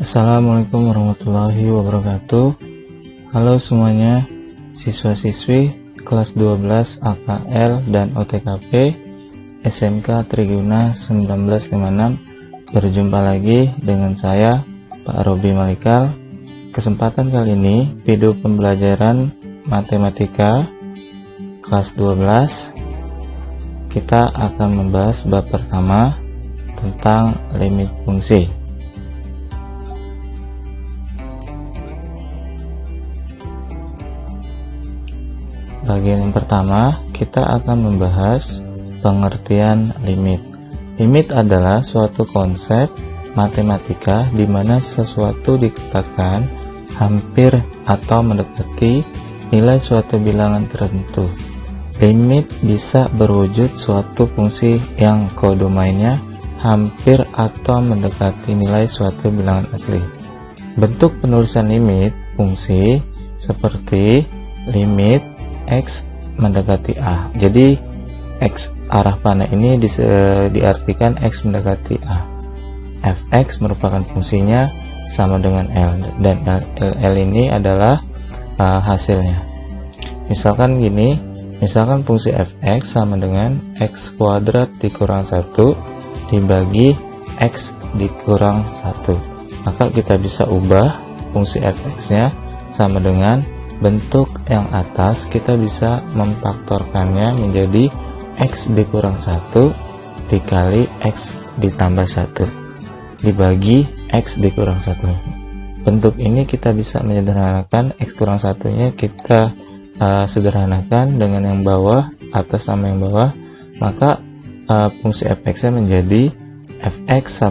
Assalamualaikum warahmatullahi wabarakatuh. Halo semuanya, siswa-siswi kelas 12 AKL dan OTKP SMK Triguna 1956. Berjumpa lagi dengan saya, Pak Robi Malikal. Kesempatan kali ini video pembelajaran matematika kelas 12. Kita akan membahas bab pertama tentang limit fungsi. Bagian yang pertama, kita akan membahas pengertian limit. Limit adalah suatu konsep matematika di mana sesuatu dikatakan hampir atau mendekati nilai suatu bilangan tertentu. Limit bisa berwujud suatu fungsi yang kodomainnya hampir atau mendekati nilai suatu bilangan asli. Bentuk penulisan limit fungsi seperti limit X mendekati A. Jadi X arah panah ini diartikan X mendekati A. Fx merupakan fungsinya sama dengan L, dan L ini adalah hasilnya. Misalkan gini, misalkan fungsi Fx sama dengan X kuadrat dikurang 1 dibagi X dikurang 1. Maka kita bisa ubah fungsi Fx nya sama dengan bentuk yang atas, kita bisa memfaktorkannya menjadi X dikurang 1 dikali X ditambah 1 dibagi X dikurang 1. Bentuk ini kita bisa menyederhanakan. X kurang 1 nya kita sederhanakan dengan yang bawah, atas sama yang bawah, maka fungsi Fx nya menjadi Fx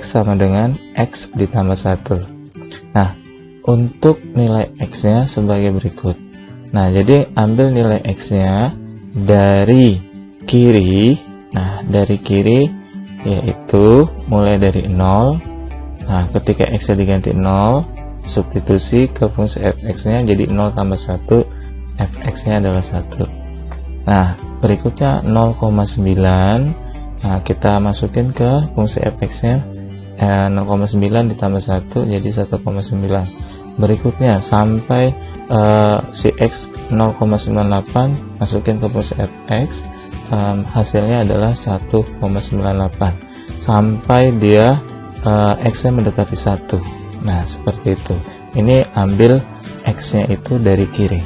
sama dengan X ditambah 1. Nah, untuk nilai X nya sebagai berikut. Nah, jadi ambil nilai X nya dari kiri. Nah, dari kiri yaitu mulai dari 0. Nah, ketika X nya diganti 0, substitusi ke fungsi Fx nya jadi 0 tambah 1, Fx nya adalah 1. Nah, berikutnya 0,9. Nah, kita masukin ke fungsi Fx nya 0,9 ditambah 1 jadi 1,9. Berikutnya sampai si X 0,98 masukin ke fungsi Fx, hasilnya adalah 1,98 sampai dia X nya mendekati 1. Nah, seperti itu. Ini ambil X nya itu dari kiri.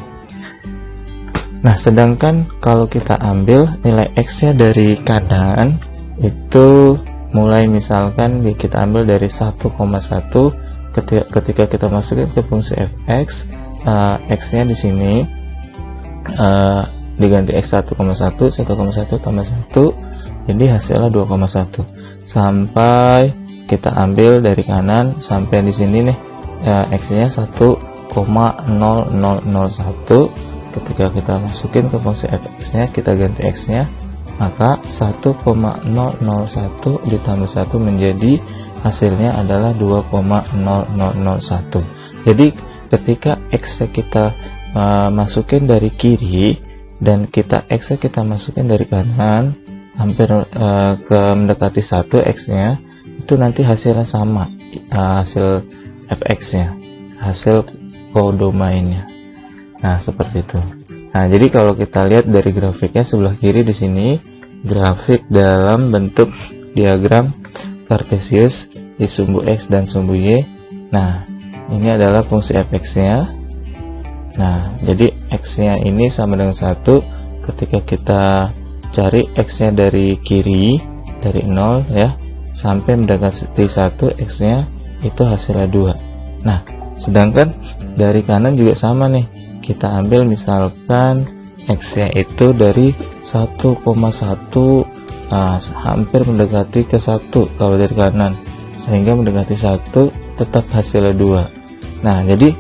Nah, sedangkan kalau kita ambil nilai X nya dari kanan, itu mulai misalkan kita ambil dari 1,1. Ketika kita masukin ke fungsi Fx, X nya di sini diganti X 1,1 tambah 1 jadi hasilnya 2,1 sampai kita ambil dari kanan sampai di sini nih, X nya 1,0001. Ketika kita masukin ke fungsi Fx nya, kita ganti X nya, maka 1,001 ditambah 1 menjadi hasilnya adalah 2,0001. Jadi ketika X kita masukin dari kiri dan X kita masukin dari kanan hampir ke mendekati 1 X nya, itu nanti hasilnya sama, hasil Fx nya, hasil kodomainnya. Nah, seperti itu. Nah, jadi kalau kita lihat dari grafiknya sebelah kiri di sini, grafik dalam bentuk diagram Kartesius di sumbu X dan sumbu Y. Nah, ini adalah fungsi Fx nya. Nah, jadi X nya ini sama dengan 1. Ketika kita cari X nya dari kiri, dari 0 ya, sampai mendekati 1, X nya itu hasilnya 2. Nah, sedangkan dari kanan juga sama nih. Kita ambil misalkan X nya itu dari 1,1, hampir mendekati ke 1 kalau dari kanan, sehingga mendekati 1 tetap hasilnya 2. Nah, jadi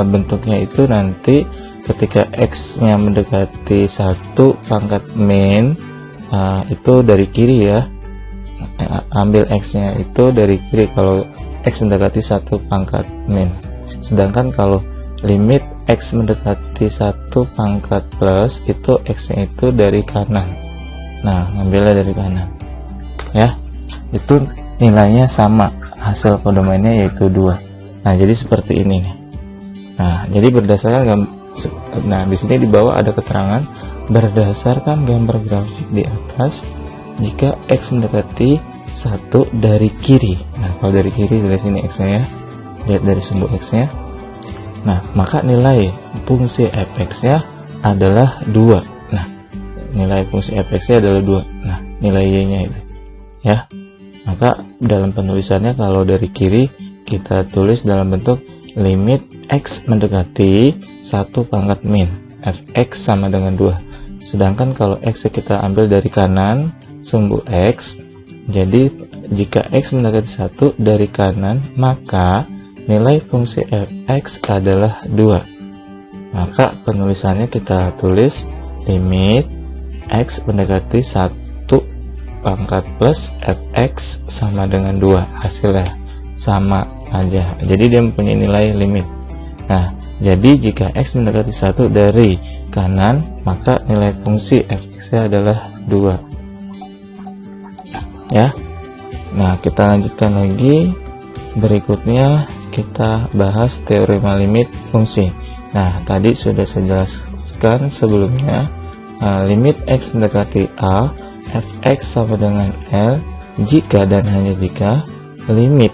bentuknya itu nanti ketika X nya mendekati 1 pangkat min, itu dari kiri ya, ambil X nya itu dari kiri kalau X mendekati 1 pangkat min. Sedangkan kalau limit X mendekati 1 pangkat plus, itu X nya itu dari kanan. Nah, ngambilnya dari kanan ya, itu nilainya sama hasil kodomennya yaitu 2. Nah, jadi seperti ini nih. Nah, jadi berdasarkan di sini di bawah ada keterangan berdasarkan gambar grafik di atas, jika X mendekati 1 dari kiri. Nah, kalau dari kiri dari sini X-nya ya. Lihat dari sumbu X-nya. Nah, maka nilai fungsi fx-nya adalah 2. Nah, nilai fungsi fx-nya adalah 2. Nah, nilai y-nya itu. Ya. Maka dalam penulisannya kalau dari kiri kita tulis dalam bentuk limit X mendekati 1 pangkat min fx sama dengan 2. Sedangkan kalau X kita ambil dari kanan sumbu X, jadi jika X mendekati 1 dari kanan, maka nilai fungsi fx adalah 2. Maka penulisannya kita tulis limit X mendekati 1 pangkat plus fx sama dengan 2. Hasilnya sama aja, jadi dia mempunyai nilai limit. Nah, jadi jika X mendekati 1 dari kanan, maka nilai fungsi fx adalah 2 ya. Nah, kita lanjutkan lagi. Berikutnya kita bahas teorema limit fungsi. Nah, tadi sudah saya jelaskan sebelumnya, limit X mendekati A fx sama dengan L jika dan hanya jika limit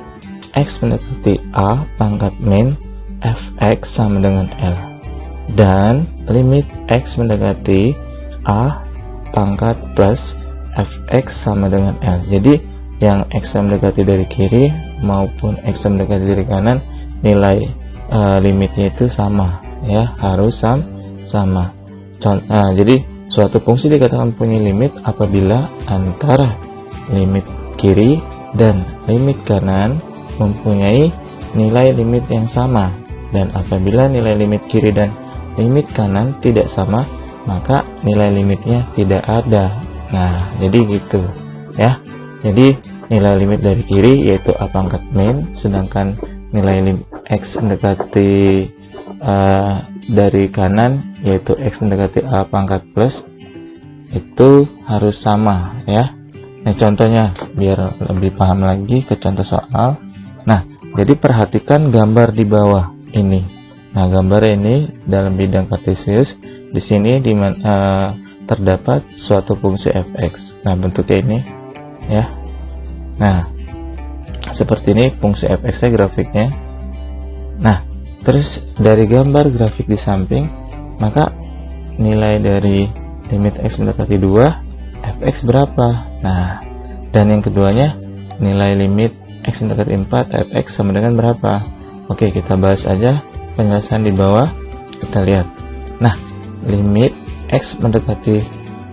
X mendekati A pangkat min fx sama dengan L, dan limit X mendekati A pangkat plus fx sama dengan L. Jadi yang X mendekati dari kiri maupun X mendekati dari kanan, nilai limitnya itu sama ya, harus sama. Jadi suatu fungsi dikatakan punya limit apabila antara limit kiri dan limit kanan mempunyai nilai limit yang sama, dan apabila nilai limit kiri dan limit kanan tidak sama, maka nilai limitnya tidak ada. Nah, jadi gitu ya. Jadi nilai limit dari kiri yaitu A pangkat min, sedangkan nilai limit X mendekati dari kanan yaitu X mendekati A pangkat plus itu harus sama ya. Nah, contohnya biar lebih paham lagi ke contoh soal. Nah, jadi perhatikan gambar di bawah ini. Nah, gambar ini dalam bidang kartesius di sini terdapat suatu fungsi fx. Nah, bentuknya ini ya. Nah, seperti ini fungsi fx-nya grafiknya. Nah, terus dari gambar grafik di samping, maka nilai dari limit X mendekati 2 fx berapa? Nah, dan yang keduanya nilai limit X mendekati 4 fx sama dengan berapa? Oke, kita bahas aja penjelasan di bawah. Kita lihat. Nah, limit X mendekati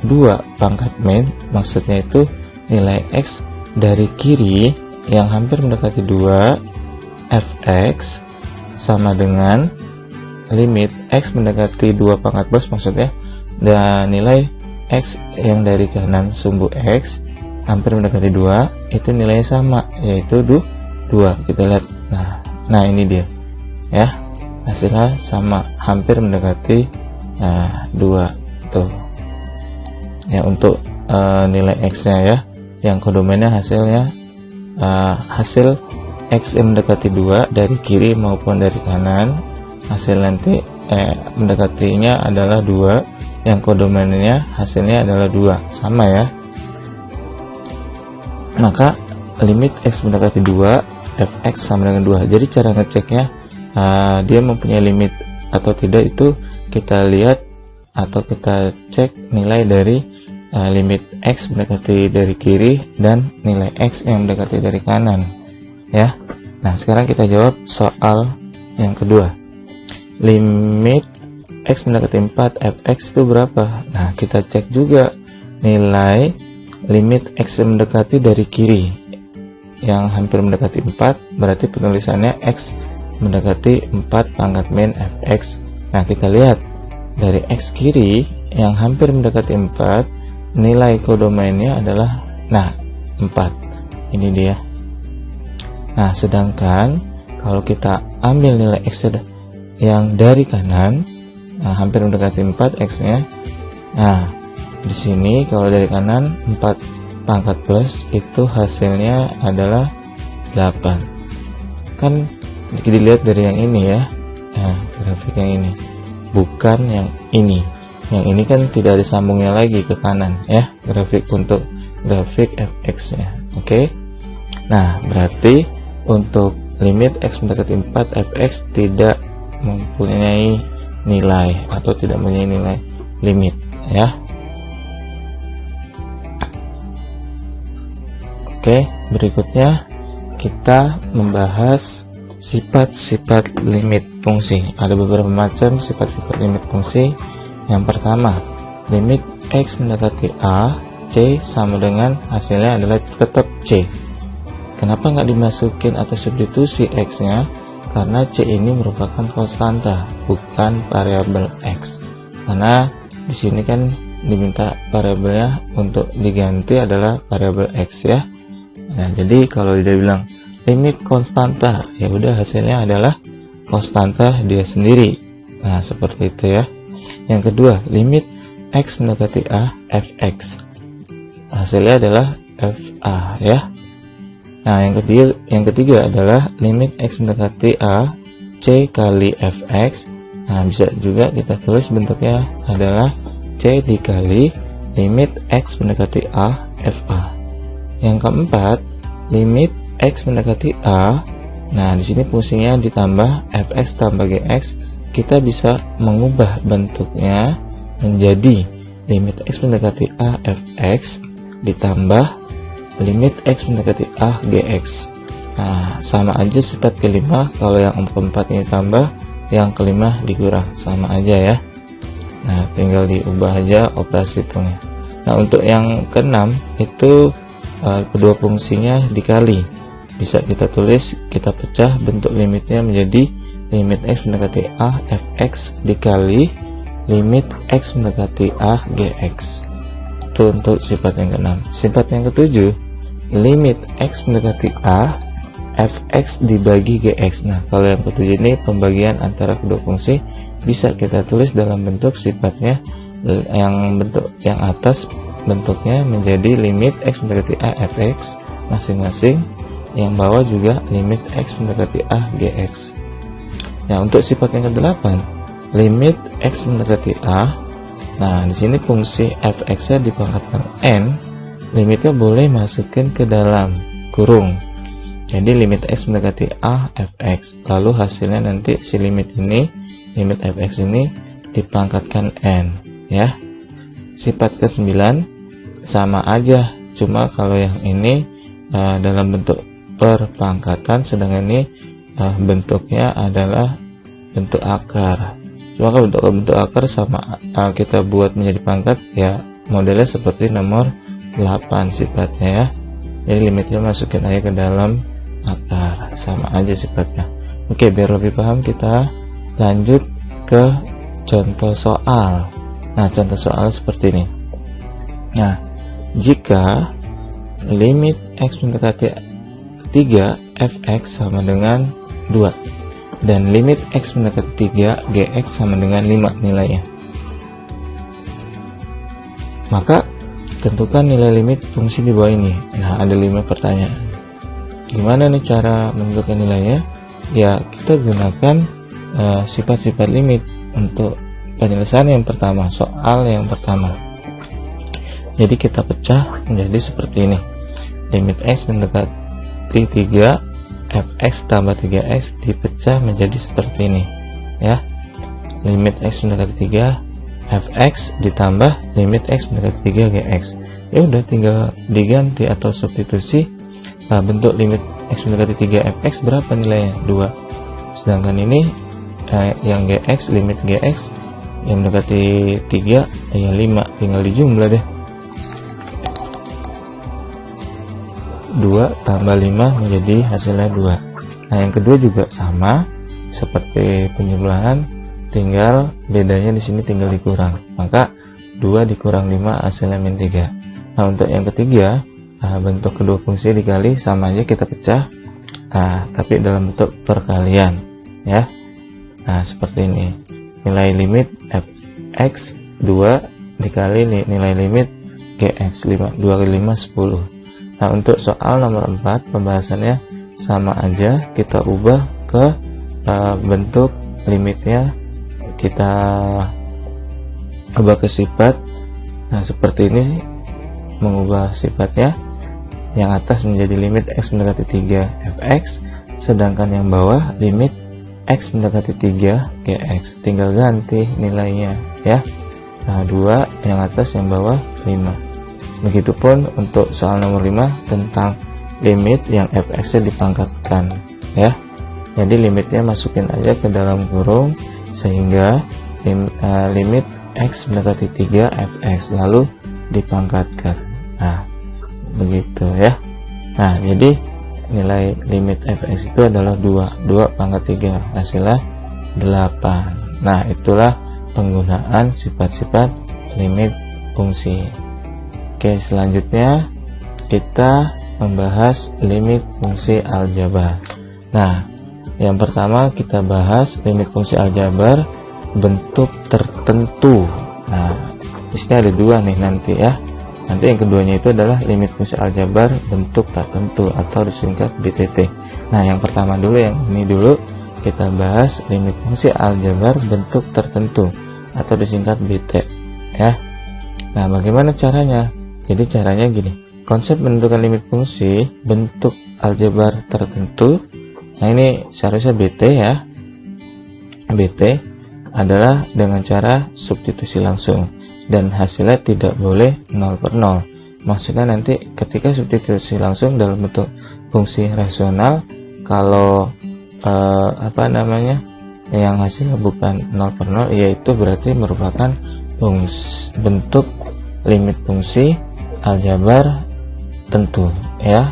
2 pangkat min, maksudnya itu nilai X dari kiri yang hampir mendekati 2 fx sama dengan limit X mendekati 2 pangkat plus, maksudnya dan nilai X yang dari kanan sumbu X hampir mendekati 2 itu nilainya sama, yaitu 2. Kita lihat. Nah ini dia ya, hasilnya sama, hampir mendekati 2 tuh ya untuk nilai X nya ya, yang kodomennya hasilnya hasil X yang mendekati 2 dari kiri maupun dari kanan, hasil nanti mendekatinya adalah 2, yang kodomennya hasilnya adalah 2, sama ya. Maka limit X mendekati 2 fx sama dengan 2. Jadi cara ngeceknya dia mempunyai limit atau tidak itu kita lihat atau kita cek nilai dari limit X mendekati dari kiri dan nilai X yang mendekati dari kanan ya. Nah, sekarang kita jawab soal yang kedua. Limit X mendekati 4 fx itu berapa? Nah, kita cek juga nilai limit X mendekati dari kiri yang hampir mendekati 4, berarti penulisannya X mendekati 4 pangkat min fx. Nah, kita lihat dari X kiri yang hampir mendekati 4, nilai kodomennya adalah 4. Ini dia. Nah, sedangkan kalau kita ambil nilai X yang dari kanan, hampir mendekati 4 X-nya. Nah, di sini kalau dari kanan 4 pangkat plus itu hasilnya adalah 8. Kan dilihat dari yang ini ya, nah, grafik yang ini, bukan yang ini. Yang ini kan tidak ada sambungnya lagi ke kanan ya, grafik untuk grafik fx nya. Oke. Nah, berarti untuk limit x mendekati 4 fx tidak mempunyai nilai atau tidak mempunyai nilai limit ya. Oke, berikutnya kita membahas sifat-sifat limit fungsi. Ada beberapa macam sifat-sifat limit fungsi. Yang pertama, limit x mendekati a, c sama dengan hasilnya adalah tetap c. Kenapa nggak dimasukin atau substitusi x nya? Karena c ini merupakan konstanta, bukan variabel x. Karena di sini kan diminta variabelnya untuk diganti adalah variabel x ya. Nah, jadi kalau dia bilang limit konstanta, ya udah hasilnya adalah konstanta dia sendiri. Nah, seperti itu ya. Yang kedua, limit x mendekati a fx, hasilnya adalah fa ya. Nah, yang ketiga adalah limit x mendekati a c kali fx. Nah, bisa juga kita tulis bentuknya adalah c dikali limit x mendekati a fa. Yang keempat, limit x mendekati a. Nah, di sini fungsinya ditambah fx tambah gx. Kita bisa mengubah bentuknya menjadi limit x mendekati a fx ditambah limit x mendekati a gx. Nah, sama aja sifat kelima. Kalau yang keempat ini tambah, yang kelima dikurang, sama aja ya. Nah, tinggal diubah aja operasi hitungnya. Nah, untuk yang keenam itu kedua fungsinya dikali. Bisa kita tulis, kita pecah bentuk limitnya menjadi limit x mendekati a fx dikali limit x mendekati a gx. Itu untuk sifat yang keenam. Sifat yang ketujuh, limit x mendekati a fx dibagi gx. Nah, kalau yang ketujuh ini pembagian antara kedua fungsi, bisa kita tulis dalam bentuk sifatnya. Yang bentuk yang atas bentuknya menjadi limit x mendekati a fx masing-masing, yang bawah juga limit x mendekati a gx. Nah, untuk sifat yang ke-8, limit x mendekati a. Nah, di sini fungsi fx-nya dipangkatkan n, limitnya boleh masukin ke dalam kurung. Jadi limit x mendekati a fx, lalu hasilnya nanti si limit ini, limit fx ini dipangkatkan n ya. Sifat ke-9 sama aja, cuma kalau yang ini dalam bentuk perpangkatan, sedangkan ini bentuknya adalah bentuk akar. Cuma kalau bentuk akar sama kita buat menjadi pangkat ya, modelnya seperti nomor 8 sifatnya ya. Jadi limitnya masukin aja ke dalam akar, sama aja sifatnya. Oke, biar lebih paham kita lanjut ke contoh soal. Nah, contoh soal seperti ini. Nah, jika limit x mendekati 3 fx sama dengan 2 dan limit x mendekati 3 gx sama dengan 5 nilainya, maka tentukan nilai limit fungsi di bawah ini. Nah, ada 5 pertanyaan. Gimana nih cara menentukan nilainya? Ya, kita gunakan sifat-sifat limit untuk penyelesaian yang pertama, soal yang pertama. Jadi kita pecah menjadi seperti ini. Limit x mendekati 3 fx tambah 3x dipecah menjadi seperti ini ya. Limit x mendekati 3 fx ditambah limit x mendekati 3 gx. Ya udah, tinggal diganti atau substitusi. Nah, bentuk limit x mendekati 3 fx berapa nilainya? 2. Sedangkan ini yang gx, limit gx yang mendekati 3 ya 5, tinggal dijumlah deh. 2 tambah 5 menjadi hasilnya 2. Nah, yang kedua juga sama seperti penjumlahan, tinggal bedanya di sini tinggal dikurang. Maka 2 dikurang 5 hasilnya min 3. Nah, untuk yang ketiga, bentuk kedua fungsi dikali, sama aja kita pecah. Nah, tapi dalam bentuk perkalian ya. Nah, seperti ini. Nilai limit fx 2 dikali nilai limit gx 5. 2 kali 5 10. Nah, untuk soal nomor 4 pembahasannya sama aja kita ubah ke bentuk limitnya, kita ubah ke sifat. Nah seperti ini sih, mengubah sifatnya. Yang atas menjadi limit x mendekati 3 fx, sedangkan yang bawah limit x mendekati 3 gx. Tinggal ganti nilainya ya. Nah 2 yang atas, yang bawah 5. Begitupun untuk soal nomor 5 tentang limit yang fx-nya dipangkatkan ya. Jadi limitnya masukin aja ke dalam kurung sehingga limit x mendekati 3 fx lalu dipangkatkan. Nah begitu ya. Nah jadi nilai limit fx itu adalah 2 pangkat 3, hasilnya 8. Nah itulah penggunaan sifat-sifat limit fungsi. Oke, selanjutnya kita membahas limit fungsi aljabar. Nah yang pertama kita bahas limit fungsi aljabar bentuk tertentu. Nah di sini ada 2 nih nanti ya. Nanti yang keduanya itu adalah limit fungsi aljabar bentuk tertentu atau disingkat BTT. Nah yang pertama dulu, yang ini dulu kita bahas limit fungsi aljabar bentuk tertentu atau disingkat BT ya. Nah bagaimana caranya? Jadi caranya gini, konsep menentukan limit fungsi bentuk aljabar tertentu. Nah ini seharusnya BT ya. BT adalah dengan cara substitusi langsung dan hasilnya tidak boleh 0/0. Maksudnya nanti ketika substitusi langsung dalam bentuk fungsi rasional, kalau yang hasilnya bukan 0/0, yaitu berarti merupakan bentuk limit fungsi aljabar tentu ya.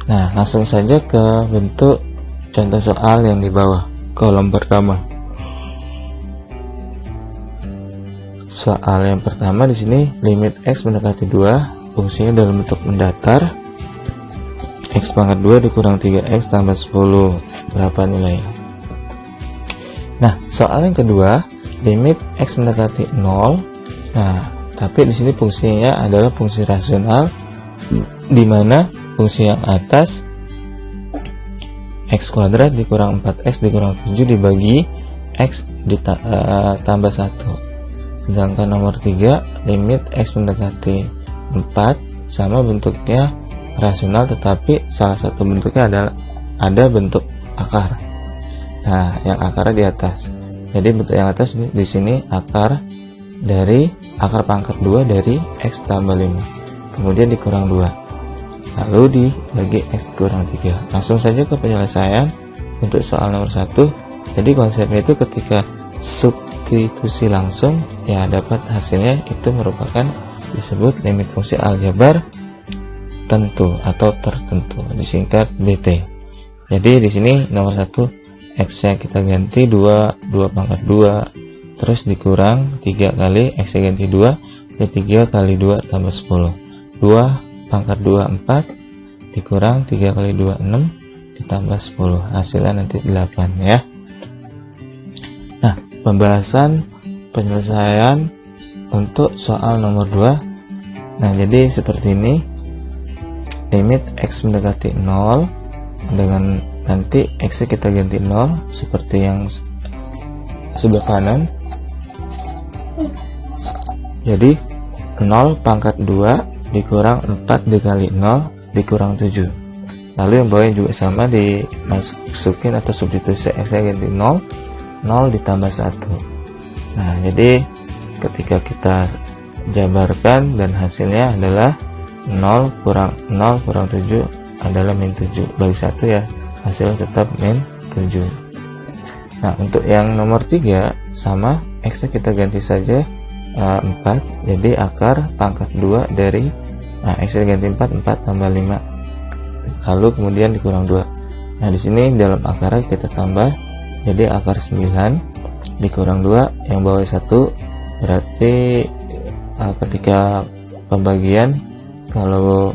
Nah langsung saja ke bentuk contoh soal yang di bawah kolom pertama. Soal yang pertama di sini limit x mendekati 2, fungsinya dalam bentuk mendatar, x pangkat 2 dikurang 3x tambah 10, berapa nilainya? Nah soal yang kedua limit x mendekati 0. Nah tapi di sini fungsinya adalah fungsi rasional, di mana fungsi yang atas x kuadrat dikurang 4x dikurang 7 dibagi x tambah 1. Sedangkan nomor 3 limit x mendekati 4 sama bentuknya rasional, tetapi salah satu bentuknya adalah ada bentuk akar. Nah yang akarnya di atas. Jadi bentuk yang atas di sini akar dari akar pangkat 2 dari x tambah 5, kemudian dikurang 2, lalu dibagi x kurang 3. Langsung saja ke penyelesaian untuk soal nomor 1. Jadi konsepnya itu ketika substitusi langsung ya dapat hasilnya itu merupakan disebut limit fungsi aljabar tentu atau tertentu, disingkat BT. Jadi di sini nomor 1 x-nya kita ganti 2 pangkat 2, terus dikurang 3 kali x-nya ganti 2, jadi 3 kali 2 tambah 10, 2 pangkat 2 4 dikurang 3 kali 2 6 ditambah 10, hasilnya nanti 8 ya. Nah pembahasan penyelesaian untuk soal nomor 2. Nah jadi seperti ini, limit x mendekati 0 dengan nanti x kita ganti 0 seperti yang sebelah kanan. Jadi 0 pangkat 2 dikurang 4 dikali 0 dikurang 7. Lalu yang bawahnya juga sama, dimasukin atau substitusi x ganti 0 ditambah 1. Nah jadi ketika kita jabarkan dan hasilnya adalah 0 kurang 7 adalah min 7, bagi 1 ya, hasilnya tetap min 7. Nah untuk yang nomor 3 sama, x kita ganti saja 4, jadi akar pangkat 2 dari x ganti 4 tambah 5, lalu kemudian dikurang 2. Nah di sini dalam akarnya kita tambah, jadi akar 9 dikurang 2, yang bawah 1, berarti ketika pembagian kalau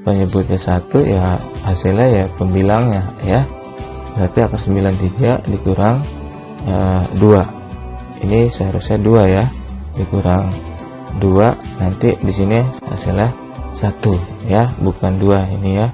penyebutnya 1 ya hasilnya ya pembilangnya ya, berarti akar 93 dikurang 2, ini seharusnya 2 ya, dikurang 2, nanti di sini hasilnya 1 ya, bukan 2 ini ya.